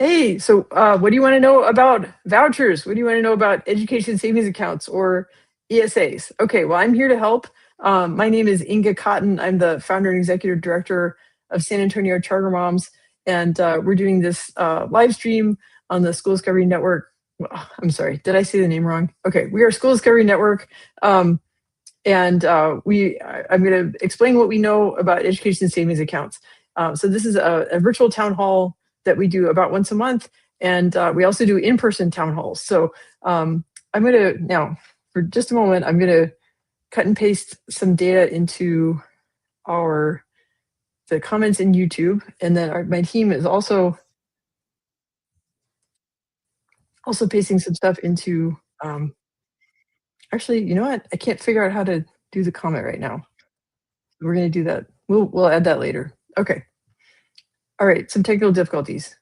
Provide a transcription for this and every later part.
Hey, so what do you want to know about vouchers? What do you want to know about education savings accounts or ESAs? Okay, well, I'm here to help. My name is Inga Cotton. I'm the founder and executive director of San Antonio Charter Moms, and we're doing this live stream on the School Discovery Network. Well, I'm sorry, did I say the name wrong? Okay, we are School Discovery Network, and I'm going to explain what we know about education savings accounts. So this is a virtual town hall that we do about once a month. And we also do in-person town halls. So I'm going to, now, for just a moment, I'm going to cut and paste some data into the comments in YouTube. And then my team is also pasting some stuff into, actually, you know what? I can't figure out how to do the comment right now. We're going to do that. We'll add that later. Okay. All right, some technical difficulties.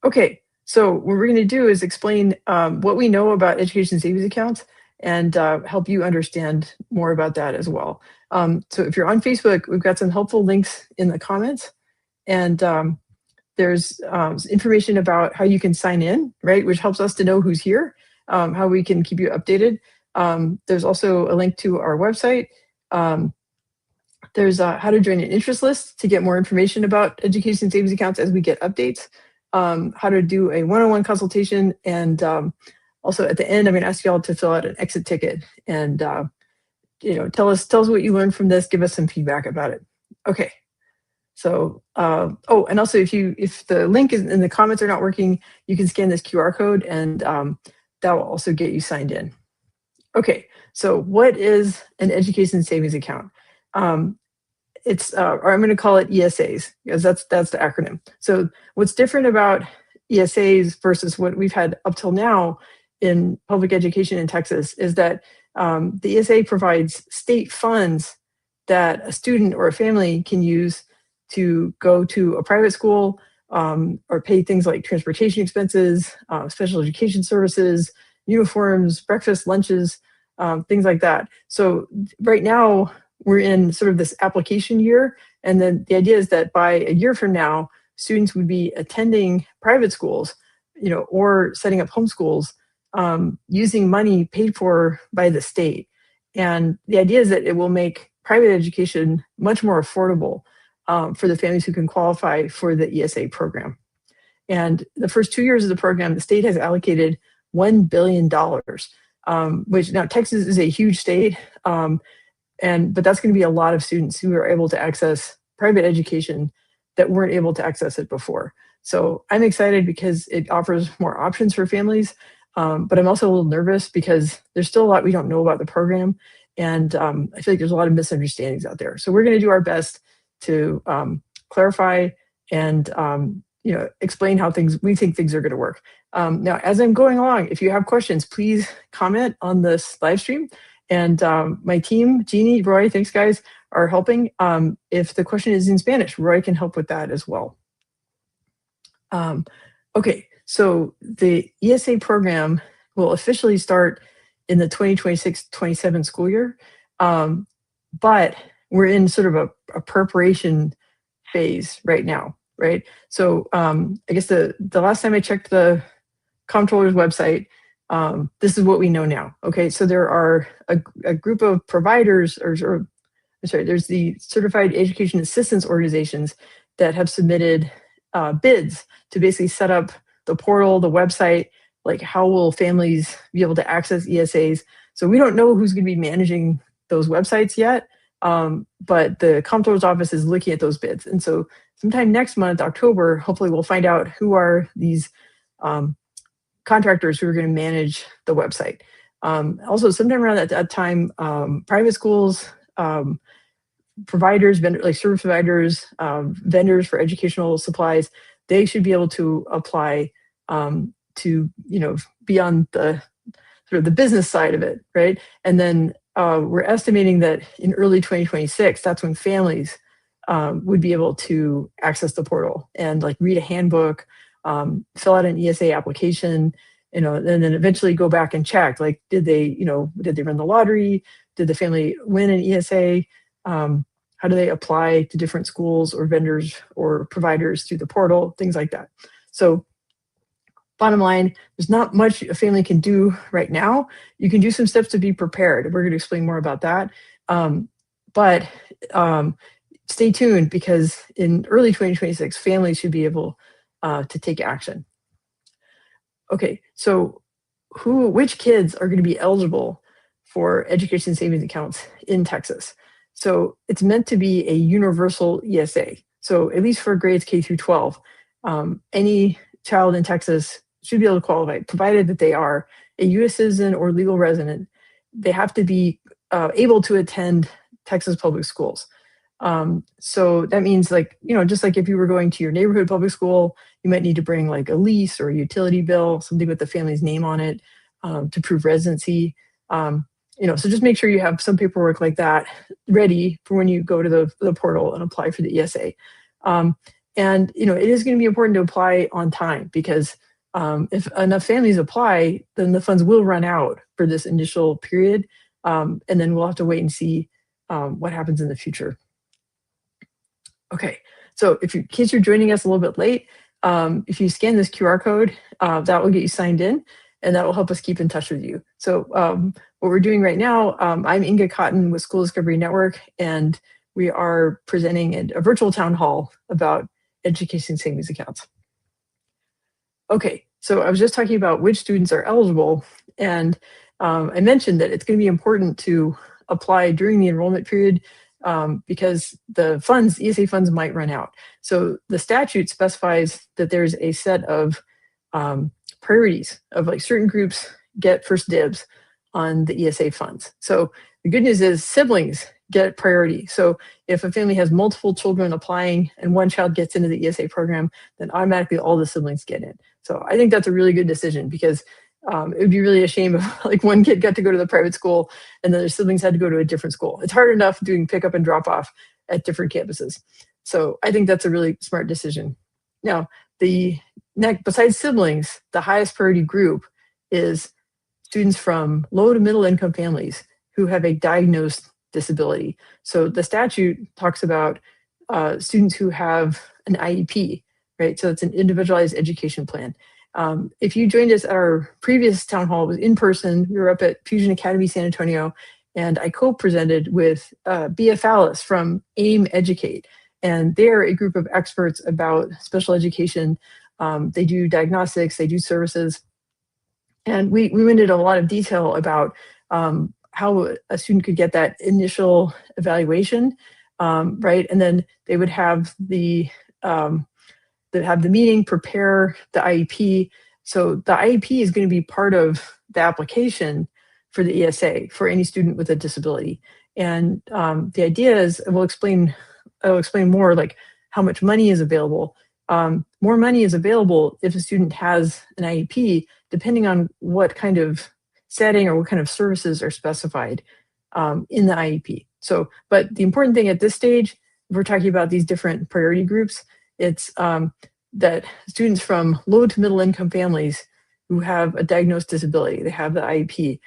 Okay, so what we're going to do is explain what we know about education savings accounts and help you understand more about that as well. So if you're on Facebook, we've got some helpful links in the comments, and there's information about how you can sign in, right, which helps us to know who's here, how we can keep you updated. There's also a link to our website. There's how to join an interest list to get more information about education savings accounts as we get updates, how to do a one-on-one consultation, and also at the end, I'm going to ask you all to fill out an exit ticket and tell us what you learned from this, give us some feedback about it. Okay. So, oh, and also if the link in the comments are not working, you can scan this QR code and that will also get you signed in. Okay, so what is an education savings account? Or I'm going to call it ESAs because that's the acronym. So what's different about ESAs versus what we've had up till now in public education in Texas is that the ESA provides state funds that a student or a family can use to go to a private school or pay things like transportation expenses, special education services, uniforms, breakfast, lunches, things like that. So right now, we're in sort of this application year. And then the idea is that by a year from now, students would be attending private schools, or setting up homeschools using money paid for by the state. And the idea is that it will make private education much more affordable for the families who can qualify for the ESA program. And the first 2 years of the program, the state has allocated $1 billion, which now Texas is a huge state. But that's going to be a lot of students who are able to access private education that weren't able to access it before. So I'm excited because it offers more options for families, but I'm also a little nervous because there's still a lot we don't know about the program, and I feel like there's a lot of misunderstandings out there. So we're going to do our best to clarify and explain how we think things are going to work. Now, as I'm going along, if you have questions, please comment on this live stream. And my team, Jeannie, Roy, thanks guys, are helping. If the question is in Spanish, Roy can help with that as well. Okay, so the ESA program will officially start in the 2026-27 school year, but we're in sort of a preparation phase right now, right? So I guess the last time I checked the comptroller's website, this is what we know now. Okay, so there are a group of providers, there's the Certified Education Assistance Organizations that have submitted bids to basically set up the portal, the website, like how will families be able to access ESAs. So we don't know who's going to be managing those websites yet, but the comptroller's office is looking at those bids. And so sometime next month, October, hopefully we'll find out who are these contractors who are going to manage the website. Also, sometime around that time, private schools, providers, like service providers, vendors for educational supplies, they should be able to apply to be on the sort of the business side of it, right? And then we're estimating that in early 2026, that's when families would be able to access the portal and like read a handbook, fill out an ESA application, and then eventually go back and check, like, did they run the lottery? Did the family win an ESA? How do they apply to different schools or vendors or providers through the portal, things like that. So bottom line, there's not much a family can do right now. You can do some steps to be prepared. We're going to explain more about that. But stay tuned, because in early 2026, families should be able to take action. Okay, so which kids are going to be eligible for education savings accounts in Texas? So it's meant to be a universal ESA. So at least for grades K through 12, any child in Texas should be able to qualify, provided that they are a U.S. citizen or legal resident. They have to be able to attend Texas public schools. So that means, like, just like if you were going to your neighborhood public school, you might need to bring like a lease or a utility bill, something with the family's name on it, to prove residency. So just make sure you have some paperwork like that ready for when you go to the portal and apply for the ESA. And it is going to be important to apply on time, because if enough families apply, then the funds will run out for this initial period, and then we'll have to wait and see what happens in the future. Okay, so in case you're joining us a little bit late, if you scan this QR code, that will get you signed in, and that will help us keep in touch with you. So what we're doing right now, I'm Inga Cotton with School Discovery Network, and we are presenting a virtual town hall about education savings accounts. Okay, so I was just talking about which students are eligible, and I mentioned that it's going to be important to apply during the enrollment period, because the funds, ESA funds, might run out. So the statute specifies that there's a set of priorities of, like, certain groups get first dibs on the ESA funds. So the good news is siblings get priority. So if a family has multiple children applying and one child gets into the ESA program, then automatically all the siblings get in. So I think that's a really good decision, because it would be really a shame if, like, one kid got to go to the private school and then their siblings had to go to a different school. It's hard enough doing pickup and drop off at different campuses. So I think that's a really smart decision. Now, besides siblings, the highest priority group is students from low to middle income families who have a diagnosed disability. So the statute talks about students who have an IEP, right? So it's an individualized education plan. If you joined us at our previous town hall, it was in person. We were up at Fusion Academy San Antonio, and I co-presented with BF Alice from AIM Educate. And they're a group of experts about special education. They do diagnostics, they do services. And we went into a lot of detail about how a student could get that initial evaluation, right? And then they would have the meeting, prepare the IEP. So the IEP is going to be part of the application for the ESA for any student with a disability. And the idea is, I'll explain more, like how much money is available. More money is available if a student has an IEP, depending on what kind of setting or what kind of services are specified in the IEP. So, but the important thing at this stage, if we're talking about these different priority groups, it's that students from low to middle income families who have a diagnosed disability, they have the IEP,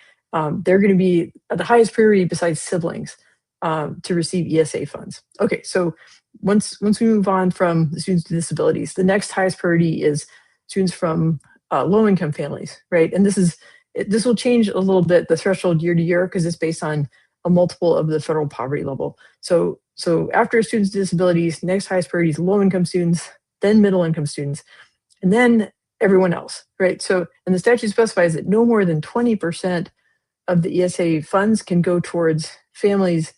they're going to be the highest priority besides siblings to receive ESA funds. Okay, so once we move on from the students with disabilities, the next highest priority is students from low income families, right? And this will change a little bit, the threshold year to year, because it's based on a multiple of the federal poverty level. So after students with disabilities, next highest priority is low income students, then middle income students, and then everyone else, right? So, and the statute specifies that no more than 20% of the ESA funds can go towards families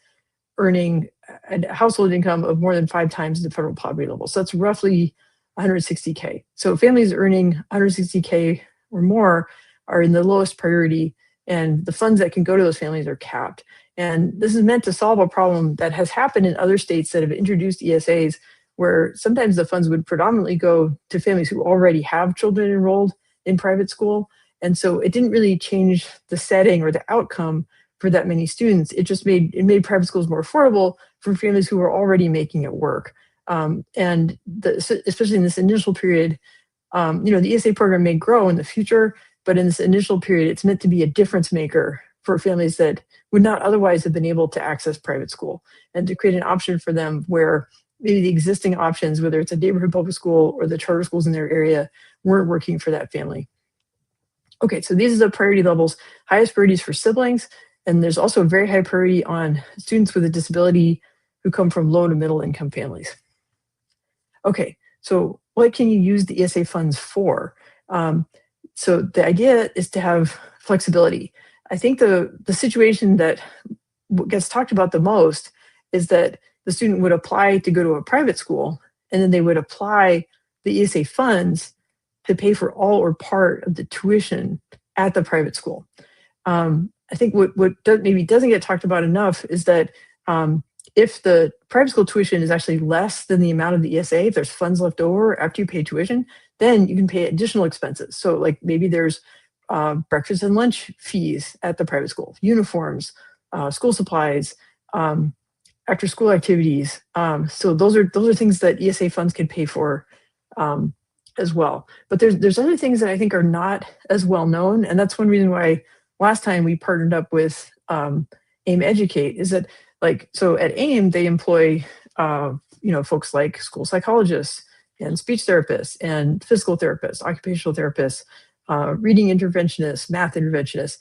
earning a household income of more than 5 times the federal poverty level. So that's roughly 160K. So families earning 160K or more are in the lowest priority, and the funds that can go to those families are capped. And this is meant to solve a problem that has happened in other states that have introduced ESAs, where sometimes the funds would predominantly go to families who already have children enrolled in private school. And so it didn't really change the setting or the outcome for that many students. It just made private schools more affordable for families who were already making it work. And especially in this initial period, the ESA program may grow in the future, but in this initial period, it's meant to be a difference maker for families that would not otherwise have been able to access private school, and to create an option for them where maybe the existing options, whether it's a neighborhood public school or the charter schools in their area, weren't working for that family. Okay, so these are the priority levels. Highest priorities for siblings, and there's also a very high priority on students with a disability who come from low to middle income families. Okay, so what can you use the ESA funds for? So the idea is to have flexibility. I think the situation that gets talked about the most is that the student would apply to go to a private school, and then they would apply the ESA funds to pay for all or part of the tuition at the private school. I think what maybe doesn't get talked about enough is that if the private school tuition is actually less than the amount of the ESA, if there's funds left over after you pay tuition, then you can pay additional expenses. So like maybe there's breakfast and lunch fees at the private school, uniforms, school supplies, after school activities. So those are things that ESA funds can pay for as well. But there's other things that I think are not as well known, and that's one reason why last time we partnered up with AIM Educate, is that so at AIM they employ folks like school psychologists and speech therapists and physical therapists, occupational therapists, reading interventionists, math interventionists.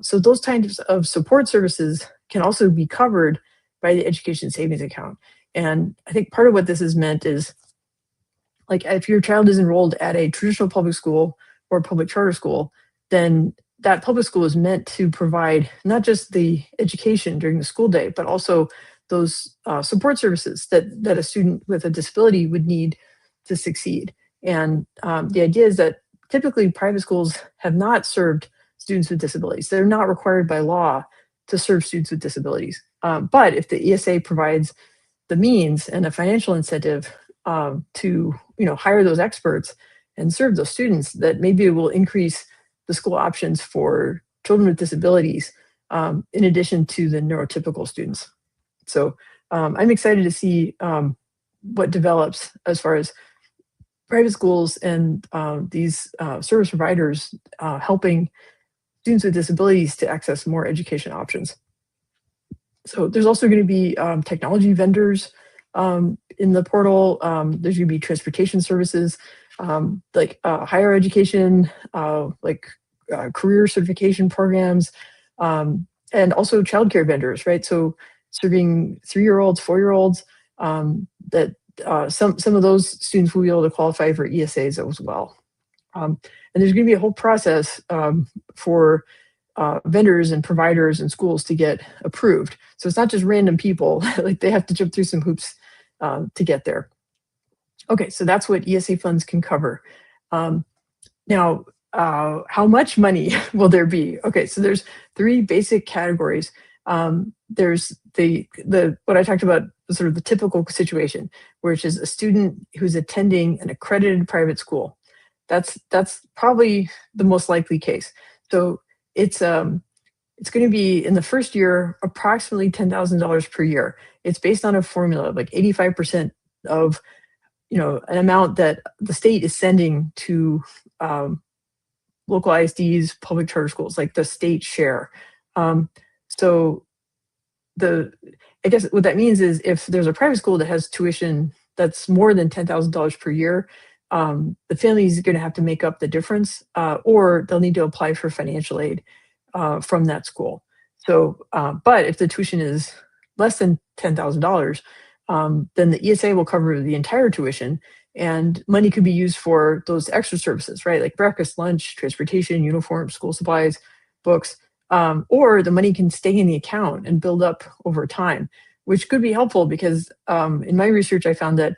So those kinds of support services can also be covered by the education savings account. And I think part of what this has meant is, like, if your child is enrolled at a traditional public school or public charter school, then that public school is meant to provide not just the education during the school day, but also those support services that a student with a disability would need to succeed. And the idea is that typically private schools have not served students with disabilities. They're not required by law to serve students with disabilities. But if the ESA provides the means and a financial incentive to hire those experts and serve those students, that maybe it will increase the school options for children with disabilities in addition to the neurotypical students. So I'm excited to see what develops as far as private schools and these service providers helping students with disabilities to access more education options. So there's also going to be technology vendors in the portal. There's going to be transportation services, like higher education, career certification programs, and also childcare vendors, right? So serving 3-year-olds, 4-year-olds, that some of those students will be able to qualify for ESAs as well. And there's going to be a whole process for vendors and providers and schools to get approved. So it's not just random people, like they have to jump through some hoops to get there. Okay, so that's what ESA funds can cover. Now, how much money will there be? Okay, so there's 3 basic categories. There's the what I talked about, sort of the typical situation, which is a student who's attending an accredited private school. That's probably the most likely case. So it's going to be, in the first year, approximately $10,000 per year. It's based on a formula, like 85% of an amount that the state is sending to local ISDs, public charter schools, like the state share. So I guess what that means is, if there's a private school that has tuition that's more than $10,000 per year, the family is going to have to make up the difference, or they'll need to apply for financial aid from that school. So, but if the tuition is less than $10,000, then the ESA will cover the entire tuition, and money could be used for those extra services, right? Like breakfast, lunch, transportation, uniforms, school supplies, books, or the money can stay in the account and build up over time, which could be helpful because in my research, I found that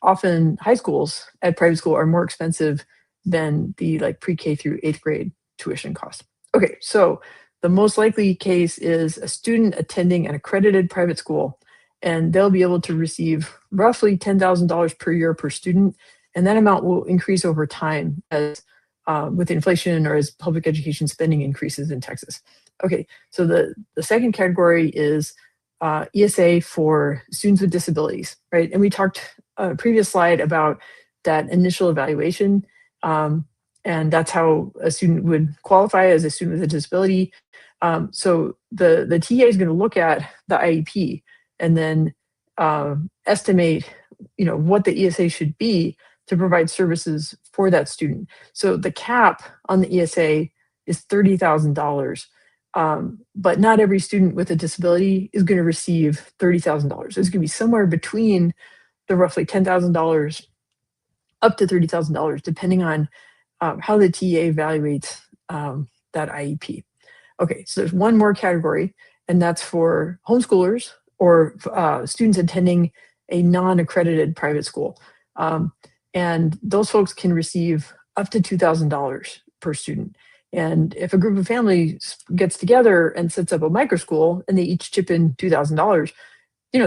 often high schools at private school are more expensive than the pre-K through 8th grade tuition cost. Okay, so the most likely case is a student attending an accredited private school, and they'll be able to receive roughly $10,000 per year per student, and that amount will increase over time as with inflation or as public education spending increases in Texas. Okay, so the second category is ESA for students with disabilities, right? And we talked a previous slide about that initial evaluation, and that's how a student would qualify as a student with a disability. So the TA is going to look at the IEP and then estimate, what the ESA should be to provide services for that student. So the cap on the ESA is $30,000. But not every student with a disability is going to receive $30,000. It's going to be somewhere between the roughly $10,000 up to $30,000, depending on how the TA evaluates that IEP. Okay, so there's one more category, and that's for homeschoolers or students attending a non-accredited private school. And those folks can receive up to $2,000 per student. And if a group of families gets together and sets up a micro school and they each chip in $2,000,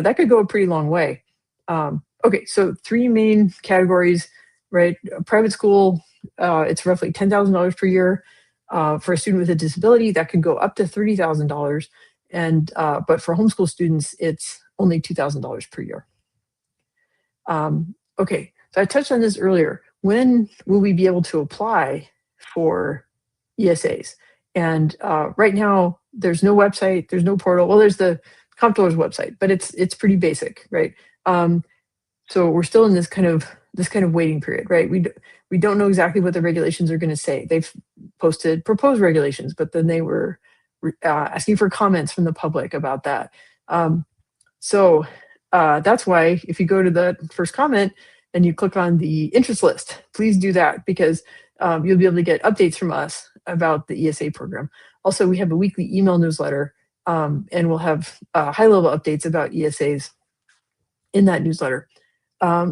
that could go a pretty long way. Okay, so three main categories, right? A private school, it's roughly $10,000 per year. For a student with a disability, that can go up to $30,000. And but for homeschool students, it's only $2,000 per year. Okay, so I touched on this earlier. When will we be able to apply for ESAs? And right now, there's no website, there's no portal. Well, there's the comptroller's website, but it's pretty basic, right? So we're still in this kind of waiting period, right? We don't know exactly what the regulations are going to say. They've posted proposed regulations, but then they were asking for comments from the public about that. So that's why if you go to the first comment and you click on the interest list, please do that, because you'll be able to get updates from us about the ESA program. Also, we have a weekly email newsletter, and we'll have high-level updates about ESAs in that newsletter.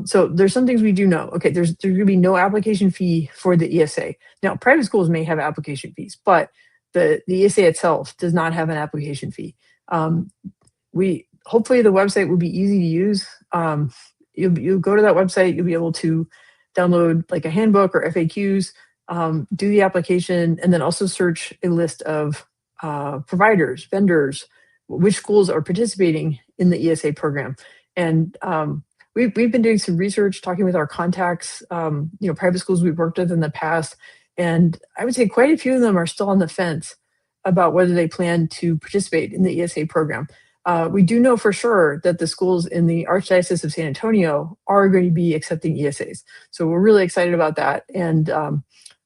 So there's some things we do know. Okay, there's going to be no application fee for the ESA. Now, private schools may have application fees, but the ESA itself does not have an application fee. Hopefully the website will be easy to use. You'll go to that website, you'll be able to download like a handbook or FAQs, do the application, and then also search a list of providers, vendors, which schools are participating in the ESA program. And we've been doing some research, talking with our contacts, private schools we've worked with in the past, and I would say quite a few of them are still on the fence about whether they plan to participate in the ESA program. We do know for sure that the schools in the Archdiocese of San Antonio are going to be accepting ESAs. So we're really excited about that. And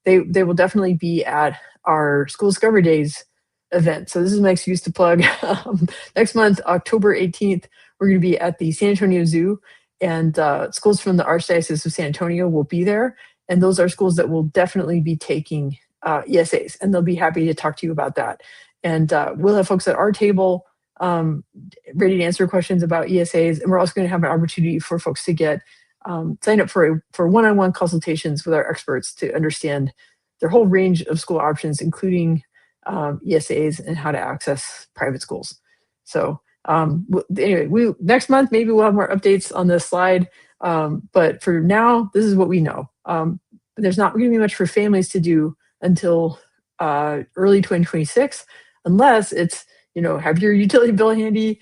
they will definitely be at our School Discovery Days event. So this is my excuse to plug. Next month, October 18th, we're going to be at the San Antonio Zoo, and schools from the Archdiocese of San Antonio will be there. And those are schools that will definitely be taking ESAs, and they'll be happy to talk to you about that. And we'll have folks at our table ready to answer questions about ESAs, and we're also going to have an opportunity for folks to get sign up for one-on-one consultations with our experts to understand their whole range of school options, including ESAs and how to access private schools. So anyway, next month maybe we'll have more updates on this slide, but for now, this is what we know. There's not going to be much for families to do until early 2026, unless it's have your utility bill handy.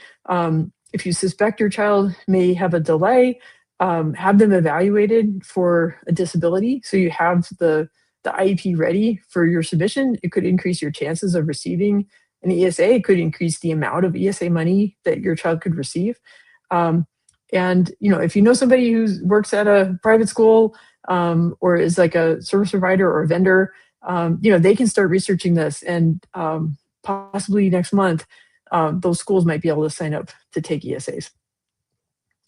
If you suspect your child may have a delay, have them evaluated for a disability, so you have the IEP ready for your submission. It could increase your chances of receiving an ESA. It could increase the amount of ESA money that your child could receive. And if you know somebody who works at a private school or is like a service provider or a vendor, they can start researching this, and possibly next month, those schools might be able to sign up to take ESAs.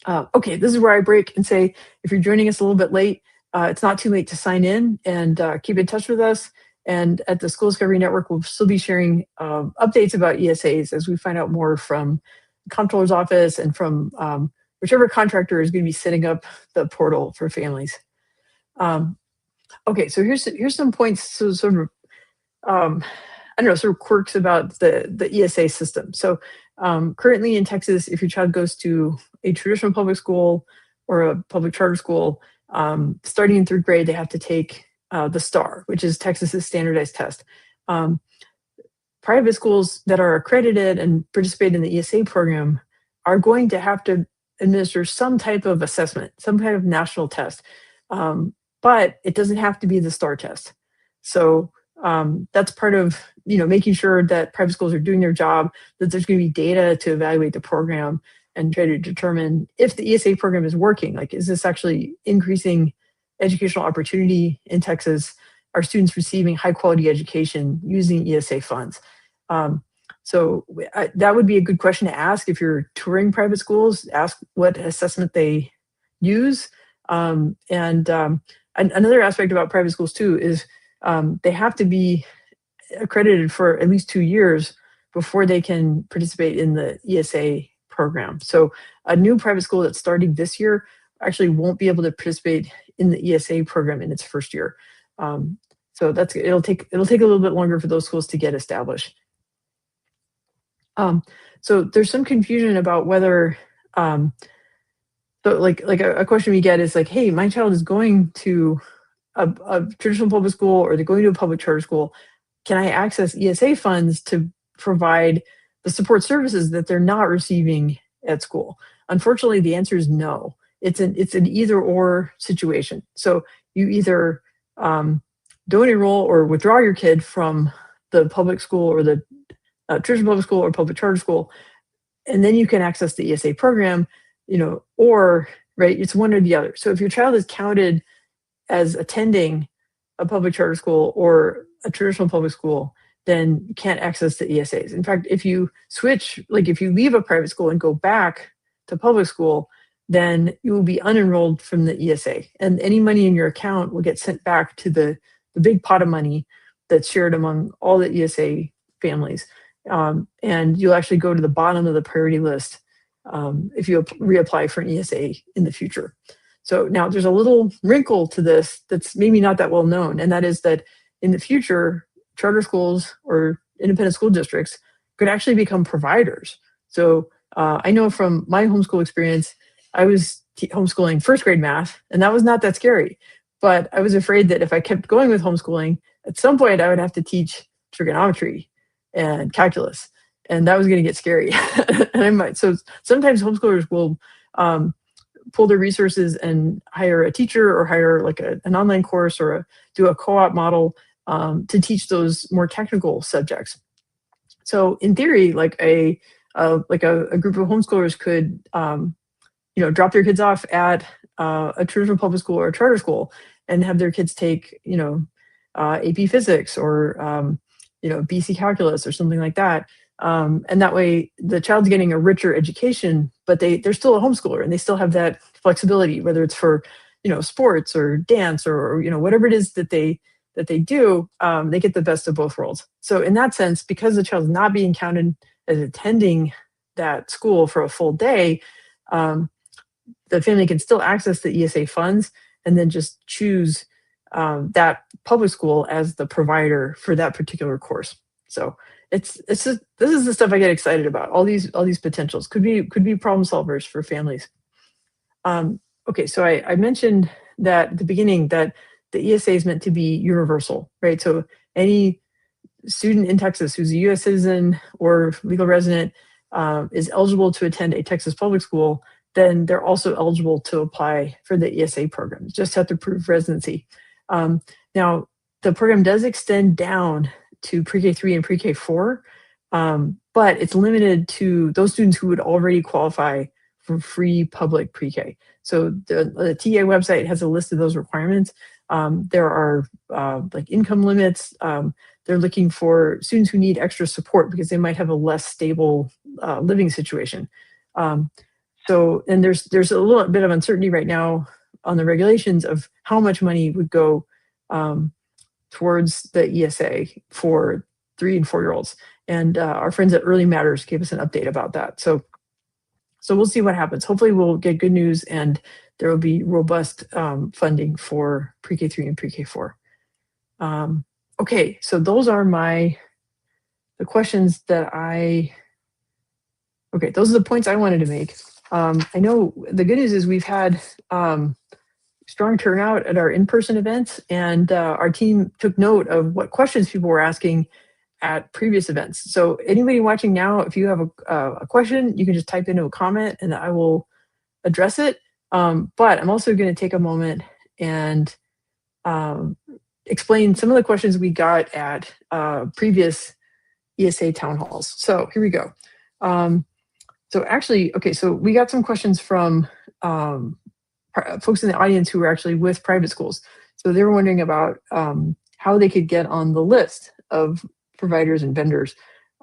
Okay, this is where I break and say, if you're joining us a little bit late, it's not too late to sign in and keep in touch with us. And at the School Discovery Network, we'll still be sharing updates about ESAs as we find out more from the comptroller's office and from whichever contractor is going to be setting up the portal for families. Okay, so here's some points, so sort of sort of quirks about the ESA system. So currently in Texas, if your child goes to a traditional public school or a public charter school, starting in 3rd grade, they have to take the STAR, which is Texas's standardized test. Private schools that are accredited and participate in the ESA program are going to have to administer some type of assessment, some kind of national test, but it doesn't have to be the STAR test. So that's part of making sure that private schools are doing their job, that there's going to be data to evaluate the program and try to determine if the ESA program is working. Like, is this actually increasing educational opportunity in Texas? Are students receiving high quality education using ESA funds? So that would be a good question to ask if you're touring private schools. Ask what assessment they use. Another aspect about private schools too is they have to be accredited for at least 2 years before they can participate in the ESA program. So a new private school that's starting this year actually won't be able to participate in the ESA program in its first year. So it'll take a little bit longer for those schools to get established. So there's some confusion about whether, so like a question we get is like, hey, my child is going to a traditional public school, or they're going to a public charter school. Can I access ESA funds to provide the support services that they're not receiving at school? Unfortunately, the answer is no. It's an either or situation. So you either don't enroll or withdraw your kid from the public school, or the traditional public school or public charter school, and then you can access the ESA program, or right, it's one or the other. So if your child is counted as attending a public charter school or a traditional public school, then you can't access the ESAs. In fact, if you switch, like if you leave a private school and go back to public school, then you will be unenrolled from the ESA, and any money in your account will get sent back to the big pot of money that's shared among all the ESA families. And you'll actually go to the bottom of the priority list if you reapply for an ESA in the future. So now there's a little wrinkle to this that's maybe not that well known, and that is that in the future, charter schools or independent school districts could actually become providers. So I know from my homeschool experience, I was homeschooling first grade math, and that was not that scary. But I was afraid that if I kept going with homeschooling, at some point I would have to teach trigonometry and calculus, and that was going to get scary. So sometimes homeschoolers will pull their resources and hire a teacher, or hire like an online course, or do a co-op model to teach those more technical subjects. So in theory, like a group of homeschoolers could drop their kids off at a traditional public school or a charter school and have their kids take AP physics, or BC calculus or something like that. And that way the child's getting a richer education, but they're still a homeschooler, and they still have that flexibility, whether it's for sports or dance, or whatever it is that they do. They get the best of both worlds. So in that sense, because the child's not being counted as attending that school for a full day, the family can still access the ESA funds and then just choose that public school as the provider for that particular course. So this is the stuff I get excited about. All these potentials could be problem solvers for families. Okay, so I mentioned that at the beginning that the ESA is meant to be universal, right? So any student in Texas who's a U.S. citizen or legal resident is eligible to attend a Texas public school, then they're also eligible to apply for the ESA program. Just have to prove residency. Now, the program does extend down to pre-K3 and pre-K4, but it's limited to those students who would already qualify for free public pre-K. So the TA website has a list of those requirements. There are like income limits. They're looking for students who need extra support because they might have a less stable living situation. And there's a little bit of uncertainty right now on the regulations of how much money would go towards the ESA for 3 and 4-year-olds. And our friends at Early Matters gave us an update about that. So we'll see what happens. Hopefully we'll get good news, and there will be robust funding for pre-K3 and pre-K4. Okay, so those are the questions that those are the points I wanted to make. I know the good news is we've had strong turnout at our in-person events, and our team took note of what questions people were asking at previous events. So anybody watching now, if you have a question, you can just type into a comment and I will address it. But I'm also going to take a moment and explain some of the questions we got at previous ESA town halls. So here we go. So actually, okay, so we got some questions from folks in the audience who were actually with private schools. So they were wondering about how they could get on the list of providers and vendors.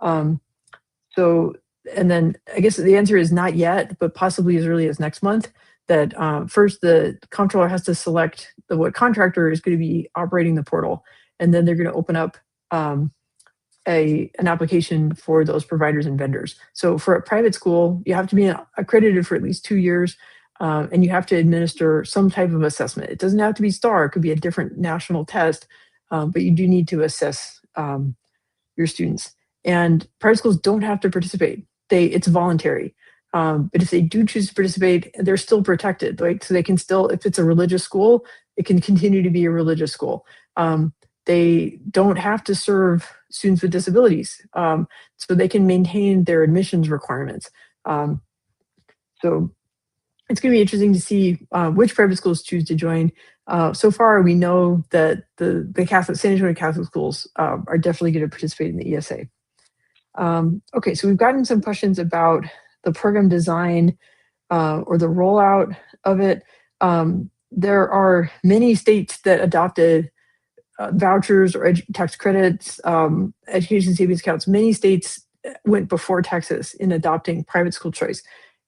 So, and then I guess the answer is not yet, but possibly as early as next month. That first the comptroller has to select what contractor is going to be operating the portal, and then they're going to open up an application for those providers and vendors. So for a private school, you have to be accredited for at least 2 years, and you have to administer some type of assessment. It doesn't have to be STAR, it could be a different national test, but you do need to assess your students. And private schools don't have to participate. It's voluntary. But if they do choose to participate, they're still protected, right? So they can still, if it's a religious school, it can continue to be a religious school. They don't have to serve students with disabilities, so they can maintain their admissions requirements. So it's going to be interesting to see which private schools choose to join. So far, we know that the Catholic, San Antonio Catholic schools are definitely going to participate in the ESA. Okay, so we've gotten some questions about the program design or the rollout of it. There are many states that adopted vouchers or tax credits, education savings accounts. Many states went before Texas in adopting private school choice.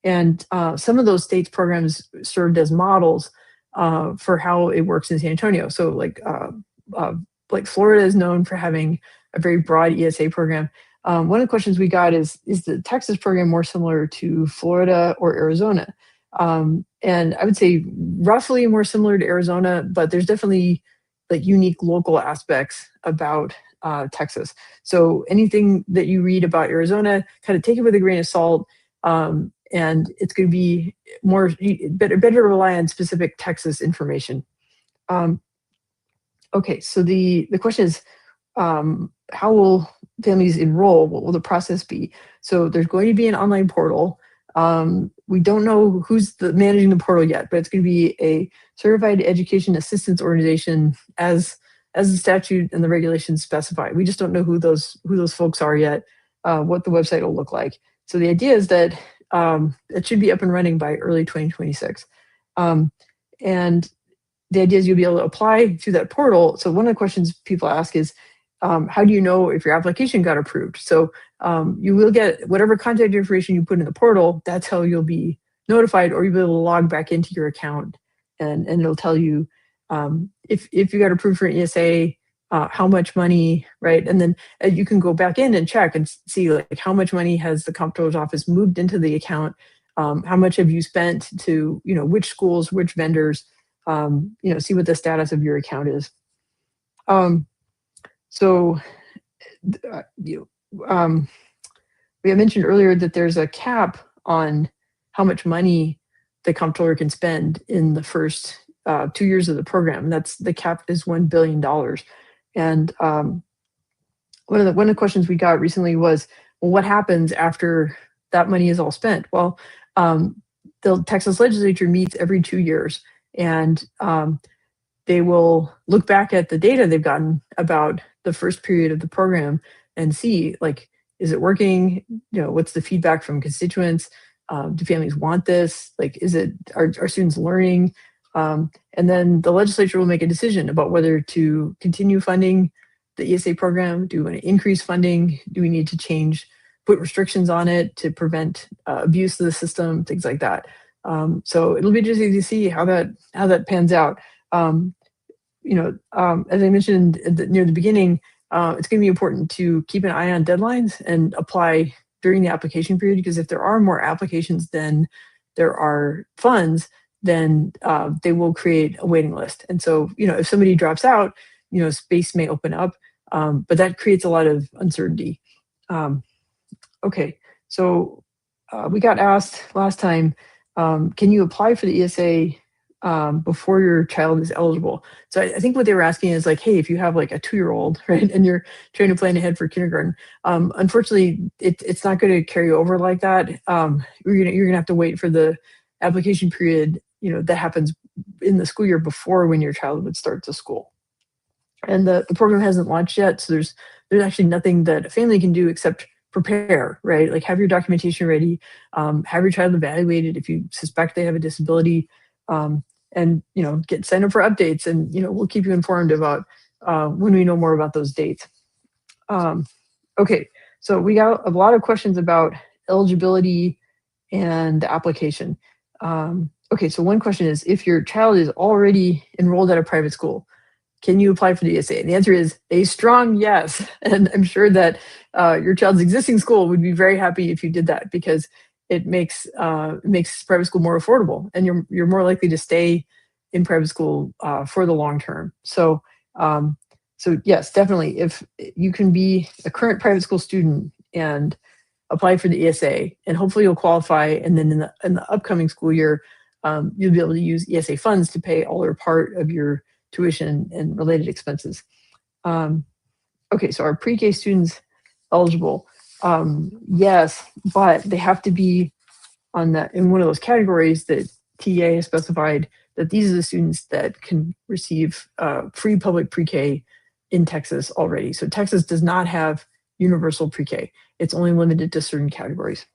And some of those states' programs served as models for how it works in San Antonio. So like Florida is known for having a very broad ESA program. One of the questions we got is the Texas program more similar to Florida or Arizona? And I would say roughly more similar to Arizona, but there's definitely like unique local aspects about Texas. So anything that you read about Arizona, kind of take it with a grain of salt, and it's going to be better to rely on specific Texas information. Okay, so the question is, how will families enroll? What will the process be? So there's going to be an online portal. We don't know who's managing the portal yet, but it's going to be a certified education assistance organization as the statute and the regulations specify. We just don't know who those folks are yet, what the website will look like. So the idea is that it should be up and running by early 2026. And the idea is you'll be able to apply to that portal. So one of the questions people ask is, how do you know if your application got approved? So you will get whatever contact information you put in the portal, that's how you'll be notified, or you'll be able to log back into your account and it'll tell you if you got approved for an ESA, how much money, right? And then you can go back in and check and see like how much money has the comptroller's office moved into the account, how much have you spent to, which schools, which vendors, see what the status of your account is. So we had mentioned earlier that there's a cap on how much money the comptroller can spend in the first 2 years of the program. The cap is $1 billion. And one of the questions we got recently was, well, what happens after that money is all spent? Well, the Texas legislature meets every 2 years, and they will look back at the data they've gotten about the first period of the program and see, like, is it working? What's the feedback from constituents? Do families want this? Like, are students learning? And then the legislature will make a decision about whether to continue funding the ESA program. Do we want to increase funding? Do we need to put restrictions on it to prevent abuse of the system, things like that. So it'll be interesting to see how that pans out. As I mentioned near the beginning, it's going to be important to keep an eye on deadlines and apply during the application period, because if there are more applications than there are funds, then they will create a waiting list. And so, if somebody drops out, space may open up, but that creates a lot of uncertainty. Okay, so we got asked last time, can you apply for the ESA before your child is eligible? So I think what they were asking is like, hey, if you have like a 2-year-old, right, and you're trying to plan ahead for kindergarten, unfortunately, it's not going to carry over like that. You're gonna have to wait for the application period, that happens in the school year before when your child would start to school. and the program hasn't launched yet. So there's actually nothing that a family can do except prepare, right? Like have your documentation ready, have your child evaluated if you suspect they have a disability, and get sign up for updates, and we'll keep you informed about when we know more about those dates. Okay, so we got a lot of questions about eligibility and the application. Okay, so one question is, if your child is already enrolled at a private school, can you apply for the ESA? And the answer is a strong yes. And I'm sure that your child's existing school would be very happy if you did that, because it makes private school more affordable, and you're more likely to stay in private school for the long term. So yes, definitely, if you can be a current private school student and apply for the ESA, and hopefully you'll qualify, and then in the upcoming school year, you'll be able to use ESA funds to pay all or part of your tuition and related expenses. Okay, so are pre-K students eligible? Yes, but they have to be in one of those categories that TA has specified, that these are the students that can receive free public pre-K in Texas already. So Texas does not have universal pre-K. It's only limited to certain categories.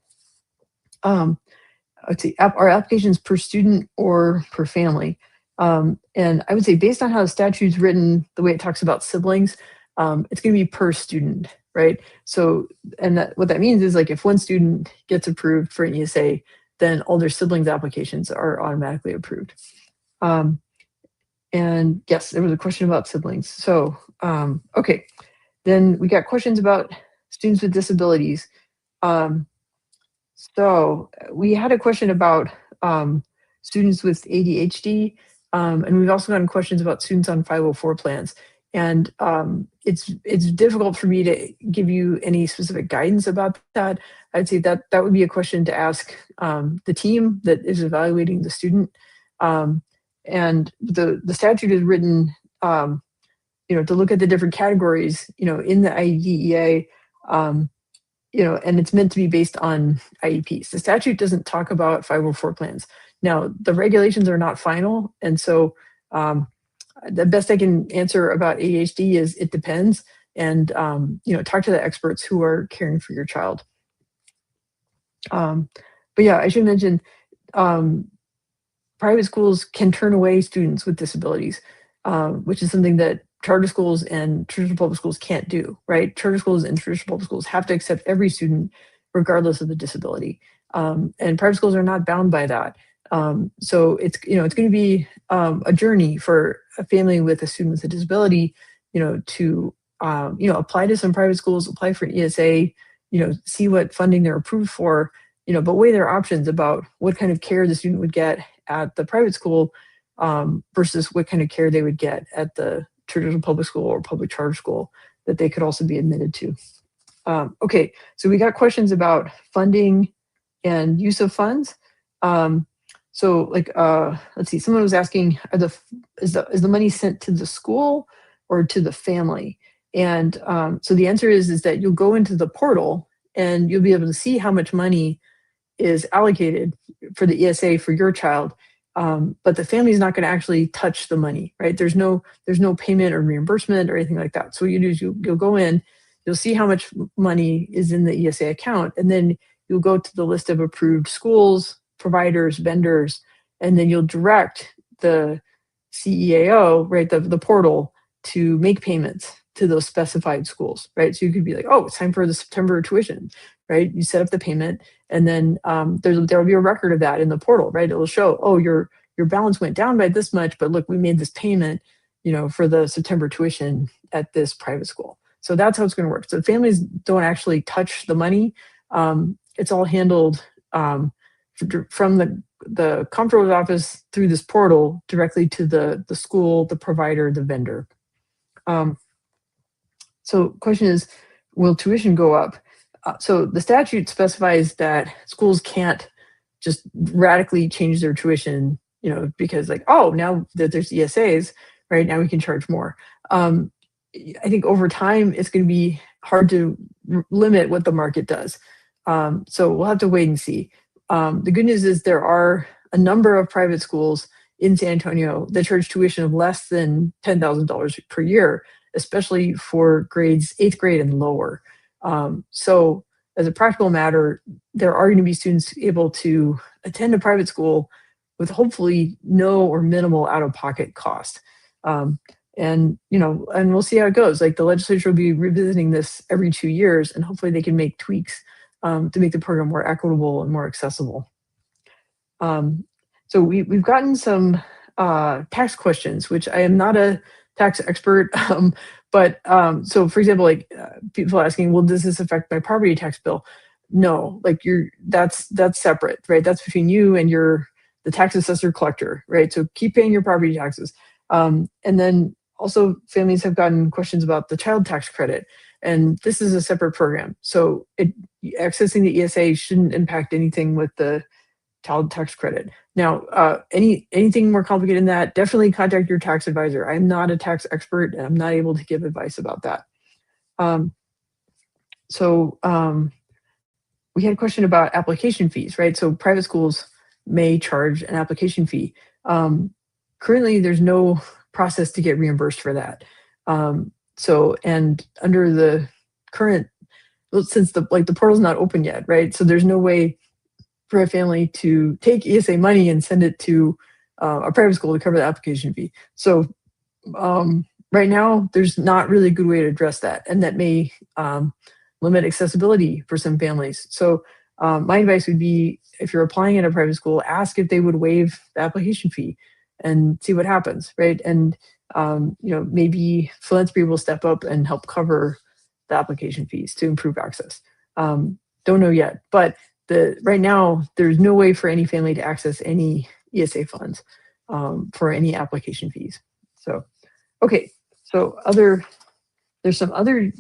Let's see, are applications per student or per family? And I would say, based on how the statute's written, the way it talks about siblings, it's going to be per student, right? So, and what that means is, like, if one student gets approved for an ESA, then all their siblings' applications are automatically approved. And yes, there was a question about siblings. So, okay, then we got questions about students with disabilities. So we had a question about students with ADHD, and we've also gotten questions about students on 504 plans. And it's difficult for me to give you any specific guidance about that. I'd say that would be a question to ask the team that is evaluating the student. And the statute is written, to look at the different categories, in the IDEA, and it's meant to be based on IEPs. The statute doesn't talk about 504 plans. Now, the regulations are not final, and so the best I can answer about ADHD is it depends, and talk to the experts who are caring for your child. But yeah, I should mention, private schools can turn away students with disabilities, which is something that charter schools and traditional public schools can't do, right? Charter schools and traditional public schools have to accept every student regardless of the disability. And private schools are not bound by that. So it's going to be a journey for a family with a student with a disability, to apply to some private schools, apply for an ESA, see what funding they're approved for, but weigh their options about what kind of care the student would get at the private school versus what kind of care they would get at the traditional public school or public charter school that they could also be admitted to. Okay, so we got questions about funding and use of funds. So let's see, someone was asking, is the money sent to the school or to the family? And so the answer is that you'll go into the portal and you'll be able to see how much money is allocated for the ESA for your child. But the family is not going to actually touch the money, right? There's no payment or reimbursement or anything like that. So what you do is you'll go in, you'll see how much money is in the ESA account, and then you'll go to the list of approved schools, providers, vendors, and then you'll direct the CEAO, right, the portal, to make payments to those specified schools, right? So you could be like, oh, it's time for the September tuition, right? You set up the payment, and then there will be a record of that in the portal, right? It will show, oh, your balance went down by this much, but look, we made this payment, for the September tuition at this private school. So that's how it's going to work. So families don't actually touch the money. It's all handled from the comptroller's office through this portal directly to the school, the provider, the vendor. So question is, will tuition go up? So the statute specifies that schools can't just radically change their tuition, because now that there's ESAs, right, now we can charge more. I think over time, it's going to be hard to limit what the market does. So we'll have to wait and see. The good news is there are a number of private schools in San Antonio that charge tuition of less than $10,000 per year. especially for grades 8th grade and lower. So as a practical matter, there are going to be students able to attend a private school with hopefully no or minimal out-of-pocket cost. And we'll see how it goes. Like, the legislature will be revisiting this every 2 years, and hopefully they can make tweaks to make the program more equitable and more accessible. So we've gotten some tax questions, which I am not a tax expert, but so for example, like people asking, well, does this affect my property tax bill? No, like that's separate, right? That's between you and the tax assessor collector, right? So keep paying your property taxes. And then also families have gotten questions about the child tax credit, and this is a separate program. So accessing the ESA shouldn't impact anything with the child tax credit. Now, anything more complicated than that, definitely contact your tax advisor. I'm not a tax expert, and I'm not able to give advice about that. We had a question about application fees, right? So private schools may charge an application fee. Currently, there's no process to get reimbursed for that. And under the current, since the portal's not open yet, right? So there's no way for a family to take ESA money and send it to a private school to cover the application fee. So right now, there's not really a good way to address that, and that may limit accessibility for some families. So my advice would be, if you're applying at a private school, ask if they would waive the application fee and see what happens, right? And maybe philanthropy will step up and help cover the application fees to improve access. Don't know yet, but right now, there's no way for any family to access any ESA funds for any application fees. So, okay. So there's some other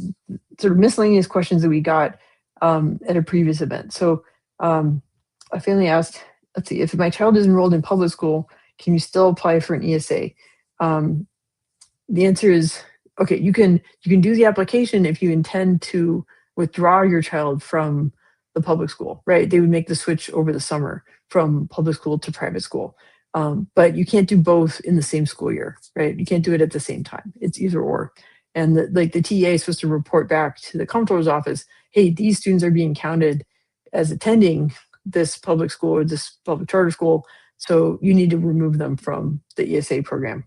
sort of miscellaneous questions that we got at a previous event. So a family asked, let's see, if my child is enrolled in public school, can you still apply for an ESA? The answer is, okay, you can do the application if you intend to withdraw your child from the public school, right? They would make the switch over the summer from public school to private school. But you can't do both in the same school year, right? You can't do it at the same time. It's either or. And the TA is supposed to report back to the comptroller's office, hey, these students are being counted as attending this public school or this public charter school, so you need to remove them from the ESA program.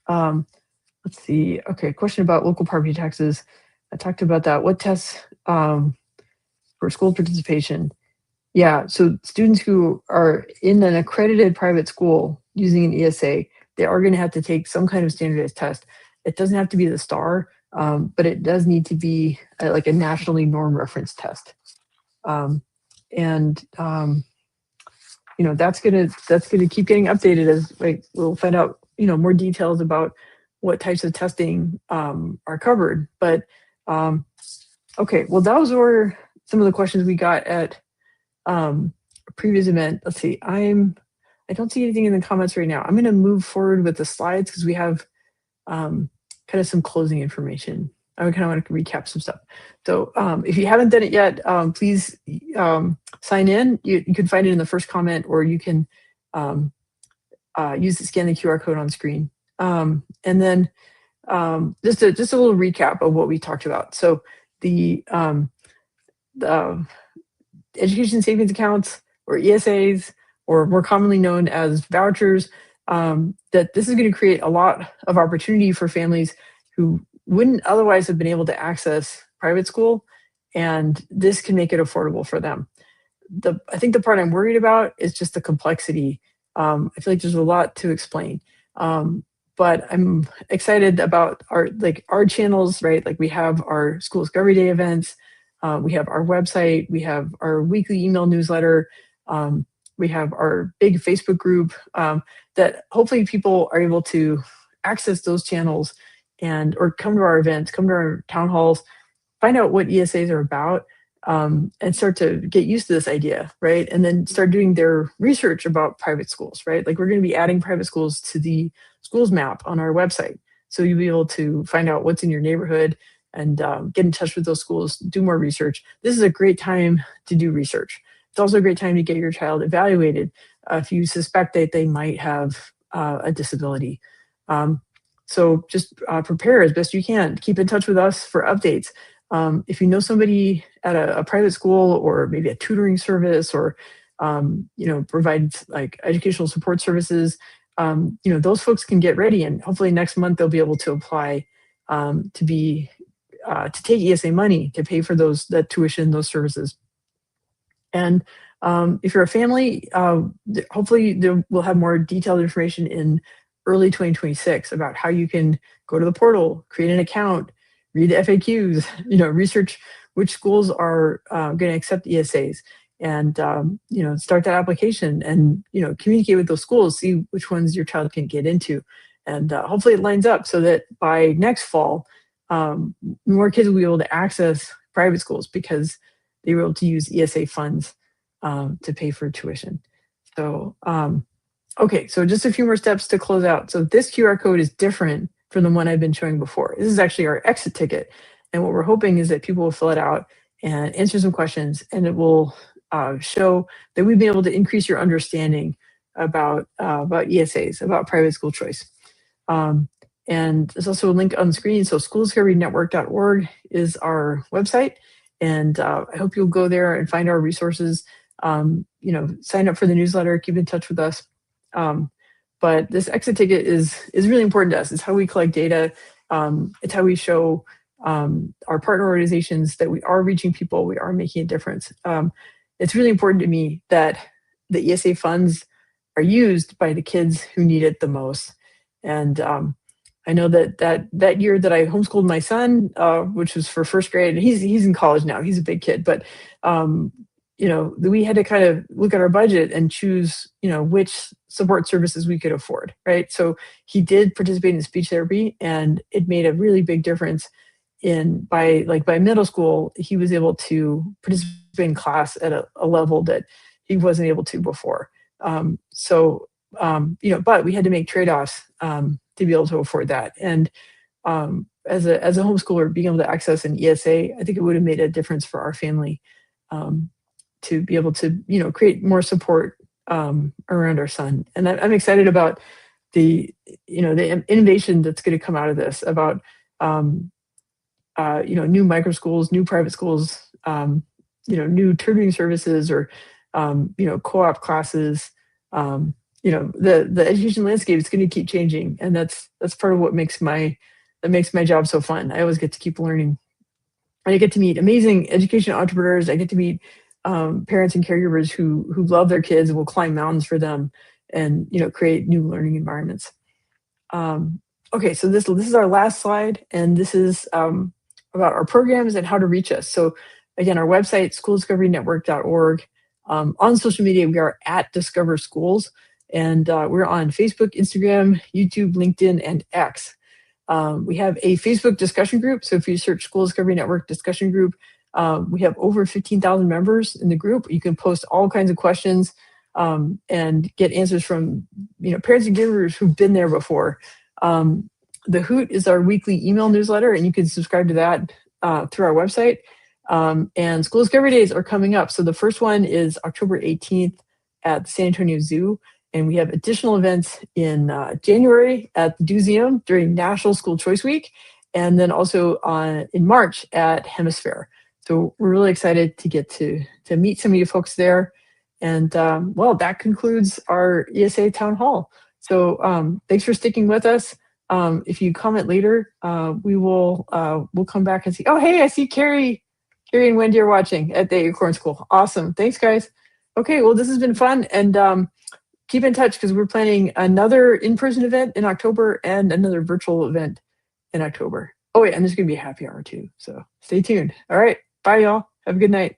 Let's see. Okay, question about local property taxes. I talked about that. What tests for school participation? Yeah, so students who are in an accredited private school using an ESA, they are going to have to take some kind of standardized test. It doesn't have to be the STAR, but it does need to be like a nationally norm reference test. That's gonna keep getting updated as we'll find out more details about what types of testing are covered. But okay, well, those were some of the questions we got at a previous event. Let's see, I don't see anything in the comments right now. I'm going to move forward with the slides because we have kind of some closing information. I kind of want to recap some stuff. So if you haven't done it yet, please sign in. You can find it in the first comment, or you can scan the QR code on screen. And then just a little recap of what we talked about. So the education savings accounts, or ESAs, or more commonly known as vouchers, that this is going to create a lot of opportunity for families who wouldn't otherwise have been able to access private school, and this can make it affordable for them. I think the part I'm worried about is just the complexity. I feel like there's a lot to explain, but I'm excited about our channels, right? Like, we have our School Discovery Day events, we have our website, we have our weekly email newsletter, we have our big Facebook group, that hopefully people are able to access those channels or come to our events, come to our town halls, find out what ESAs are about, and start to get used to this idea, right? And then start doing their research about private schools, right? Like, we're going to be adding private schools to the schools map on our website. So you'll be able to find out what's in your neighborhood and get in touch with those schools, do more research. This is a great time to do research. It's also a great time to get your child evaluated if you suspect that they might have a disability. So just prepare as best you can. Keep in touch with us for updates. If you know somebody at a private school or maybe a tutoring service or provides like educational support services, those folks can get ready, and hopefully next month they'll be able to apply to take ESA money to pay for that tuition, those services. And if you're a family, hopefully we'll have more detailed information in early 2026 about how you can go to the portal, create an account, read the FAQs, research which schools are going to accept ESAs, and start that application, and communicate with those schools, see which ones your child can get into, and hopefully it lines up so that by next fall, more kids will be able to access private schools because they were able to use ESA funds to pay for tuition. So, okay, so just a few more steps to close out. So this QR code is different from the one I've been showing before. This is actually our exit ticket. And what we're hoping is that people will fill it out and answer some questions, and it will show that we've been able to increase your understanding about ESAs, about private school choice. And there's also a link on the screen. So schoolsdiscoverynetwork.org is our website. And I hope you'll go there and find our resources, sign up for the newsletter, keep in touch with us. But this exit ticket is really important to us. It's how we collect data. It's how we show our partner organizations that we are reaching people, we are making a difference. It's really important to me that the ESA funds are used by the kids who need it the most. And I know that year that I homeschooled my son, which was for first grade, and he's in college now, he's a big kid, but we had to kind of look at our budget and choose, which support services we could afford, right? So he did participate in speech therapy, and it made a really big difference by middle school, he was able to participate in class at a level that he wasn't able to before. But we had to make trade-offs to be able to afford that. And as a homeschooler, being able to access an ESA, I think it would have made a difference for our family to be able to, create more support around our son. And I'm excited about the innovation that's going to come out of this, about new micro schools, new private schools, new tutoring services, or co-op classes. The education landscape is going to keep changing, and that's part of what makes my job so fun. I always get to keep learning, and I get to meet amazing education entrepreneurs. I get to meet parents and caregivers who love their kids and will climb mountains for them, and create new learning environments. Okay, so this is our last slide, and this is about our programs and how to reach us. So again, our website, schoolsdiscoverynetwork.org. On social media, we are at Discover Schools, and we're on Facebook, Instagram, YouTube, LinkedIn, and X. We have a Facebook discussion group. So if you search School Discovery Network discussion group, we have over 15,000 members in the group. You can post all kinds of questions and get answers from parents and caregivers who've been there before. The Hoot is our weekly email newsletter, and you can subscribe to that through our website. And School Discovery Days are coming up. So the first one is October 18th at the San Antonio Zoo. And we have additional events in January at the Museum during National School Choice Week, and then also in March at Hemisphere. So we're really excited to get to meet some of you folks there. And that concludes our ESA Town Hall. So thanks for sticking with us. If you comment later, we'll come back and see. Oh, hey, I see Carrie and Wendy are watching at the Acorn School. Awesome. Thanks, guys. Okay, well, this has been fun. And keep in touch, because we're planning another in-person event in October and another virtual event in October. Oh, wait, and there's going to be a happy hour too. So stay tuned. All right. Bye, y'all. Have a good night.